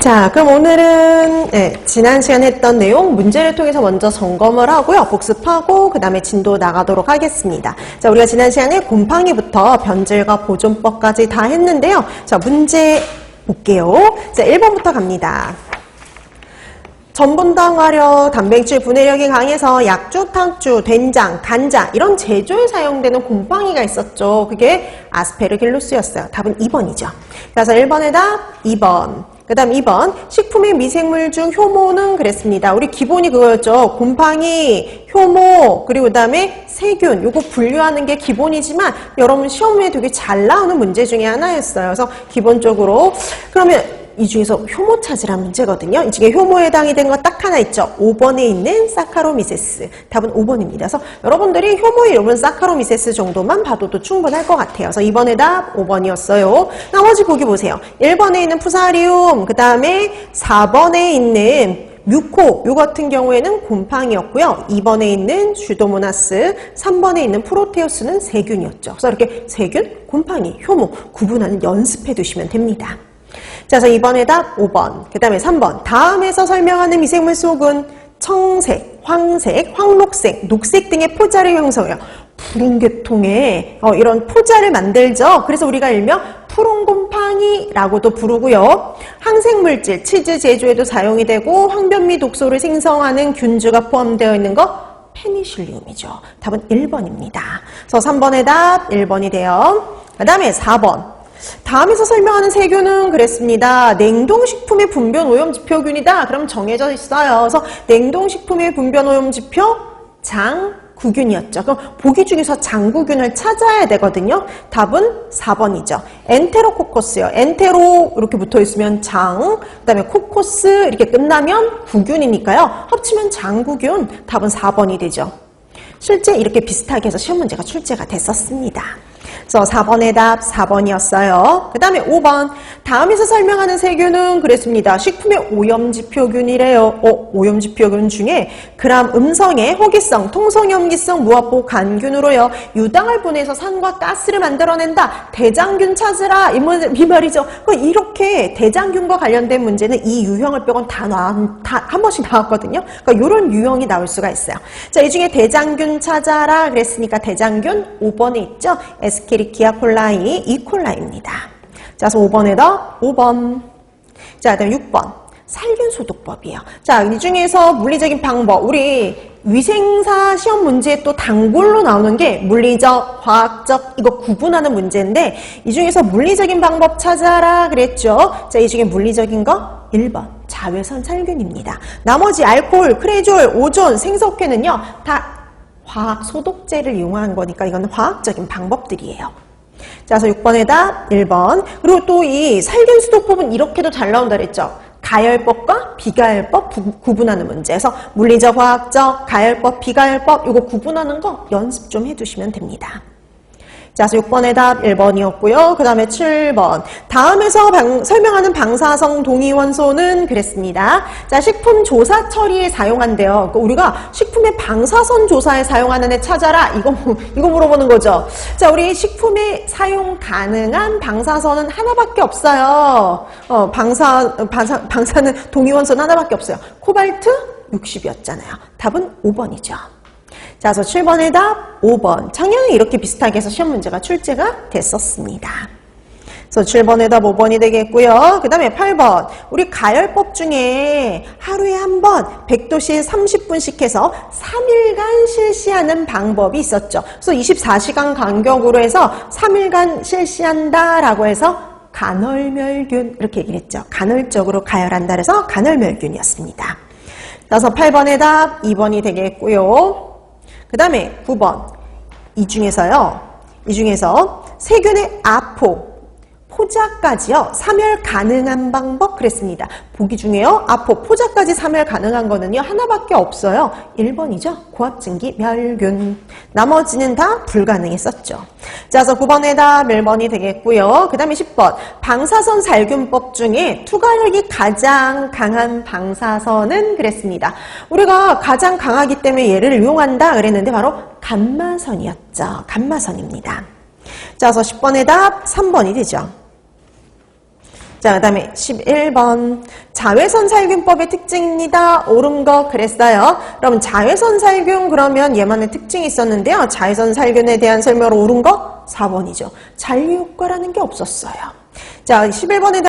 자, 그럼 오늘은 지난 시간에 했던 내용 문제를 통해서 먼저 점검을 하고요. 복습하고 그 다음에 진도 나가도록 하겠습니다. 자, 우리가 지난 시간에 곰팡이부터 변질과 보존법까지 다 했는데요. 자, 문제 볼게요. 자, 1번부터 갑니다. 전분당 화력, 단백질 분해력이 강해서 약주, 탕주, 된장, 간장 이런 제조에 사용되는 곰팡이가 있었죠. 그게 아스페르길루스였어요. 답은 2번이죠. 그래서 1번의 답 2번. 그 다음 2번 식품의 미생물 중 효모는 그랬습니다. 우리 기본이 그거였죠. 곰팡이, 효모, 그리고 그 다음에 세균 요거 분류하는 게 기본이지만 여러분 시험에 되게 잘 나오는 문제 중에 하나였어요. 그래서 기본적으로 그러면 이 중에서 효모 찾으란 문제거든요. 이 중에 효모에 해당이 된 거 딱 하나 있죠. 5번에 있는 사카로미세스. 답은 5번입니다. 그래서 여러분들이 효모의 이름은 사카로미세스 정도만 봐도도 충분할 것 같아요. 그래서 2번의 답 5번이었어요. 나머지 보기 보세요. 1번에 있는 푸사리움, 그 다음에 4번에 있는 뮤코, 요 같은 경우에는 곰팡이였고요. 2번에 있는 슈도모나스, 3번에 있는 프로테우스는 세균이었죠. 그래서 이렇게 세균, 곰팡이, 효모 구분하는 연습해 두시면 됩니다. 자, 그래서 2번의 답 5번, 그 다음에 3번. 다음에서 설명하는 미생물 속은 청색, 황색, 황록색, 녹색 등의 포자를 형성해요. 푸른 계통의 이런 포자를 만들죠. 그래서 우리가 일명 푸른곰팡이라고도 부르고요. 항생물질, 치즈 제조에도 사용이 되고 황변미 독소를 생성하는 균주가 포함되어 있는 거 페니실리움이죠. 답은 1번입니다. 그래서 3번의 답 1번이 돼요. 그 다음에 4번. 다음에서 설명하는 세균은 그랬습니다. 냉동식품의 분변 오염지표균이다. 그럼 정해져 있어요. 그래서 냉동식품의 분변 오염지표 장구균이었죠. 그럼 보기 중에서 장구균을 찾아야 되거든요. 답은 4번이죠. 엔테로코커스요. 엔테로 이렇게 붙어 있으면 장, 그 다음에 코코스 이렇게 끝나면 구균이니까요. 합치면 장구균. 답은 4번이 되죠. 실제 이렇게 비슷하게 해서 시험 문제가 출제가 됐었습니다. 그래서 4번의 답 4번이었어요. 그 다음에 5번. 다음에서 설명하는 세균은 그랬습니다. 식품의 오염지표균이래요. 오염지표균 중에 그람 음성의 호기성, 통성염기성, 무화포, 간균으로요. 유당을 보내서 산과 가스를 만들어낸다. 대장균 찾으라. 이 말이죠. 이렇게 대장균과 관련된 문제는 이 유형을 빼곤 다 한 번씩 나왔거든요. 그러니까 이런 유형이 나올 수가 있어요. 자, 이 중에 대장균 찾아라 그랬으니까 대장균 5번에 있죠. 에스케리키아 콜라이, 이콜라이입니다. 자, 그래서 5번에다 5번. 자, 그 다음에 6번. 살균 소독법이에요. 자, 이 중에서 물리적인 방법. 우리 위생사 시험 문제에 또 단골로 나오는 게 물리적, 화학적, 이거 구분하는 문제인데 이 중에서 물리적인 방법 찾아라 그랬죠. 자, 이 중에 물리적인 거 1번. 자외선 살균입니다. 나머지 알코올, 크레졸, 오존, 생석회는요. 다 화학 소독제를 이용한 거니까 이거는 화학적인 방법들이에요. 자, 그래서 6번의 답 1번. 그리고 또 이 살균 소독법은 이렇게도 잘 나온다 그랬죠. 가열법과 비가열법 구분하는 문제에서 물리적, 화학적, 가열법, 비가열법 이거 구분하는 거 연습 좀 해두시면 됩니다. 자, 그래서 6번의 답 1번이었고요. 그 다음에 7번. 다음에서 설명하는 방사성 동위원소는 그랬습니다. 자, 식품 조사 처리에 사용한대요. 그러니까 우리가 식품의 방사선 조사에 사용하는 애 찾아라. 이거 물어보는 거죠. 자, 우리 식품에 사용 가능한 방사선은 하나밖에 없어요. 방사는 동위원소는 하나밖에 없어요. 코발트 60이었잖아요. 답은 5번이죠. 자, 그래서 7번의 답 5번. 작년에 이렇게 비슷하게 해서 시험 문제가 출제가 됐었습니다. 그래서 7번의 답 5번이 되겠고요. 그 다음에 8번. 우리 가열법 중에 하루에 한 번 100도씨에 30분씩 해서 3일간 실시하는 방법이 있었죠. 그래서 24시간 간격으로 해서 3일간 실시한다라고 해서 간헐멸균 이렇게 얘기를 했죠. 간헐적으로 가열한다 그래서 간헐멸균이었습니다. 그래서 8번의 답 2번이 되겠고요. 그 다음에 9번. 이 중에서 세균의 아포, 포자까지요. 사멸 가능한 방법 그랬습니다. 보기 중에요. 아포, 포자까지 사멸 가능한 거는요. 하나밖에 없어요. 1번이죠. 고압증기 멸균. 나머지는 다 불가능했었죠. 자, 그래서 9번의 답 1번이 되겠고요. 그 다음에 10번. 방사선 살균법 중에 투과력이 가장 강한 방사선은 그랬습니다. 우리가 가장 강하기 때문에 얘를 이용한다 그랬는데 바로 감마선이었죠. 감마선입니다. 자, 그래서 10번의 답 3번이 되죠. 자, 그 다음에 11번. 자외선 살균법의 특징입니다. 옳은 거 그랬어요. 그럼 자외선 살균 그러면 얘만의 특징이 있었는데요. 자외선 살균에 대한 설명으로 옳은 거 4번이죠. 잔류 효과라는 게 없었어요. 자, 11번에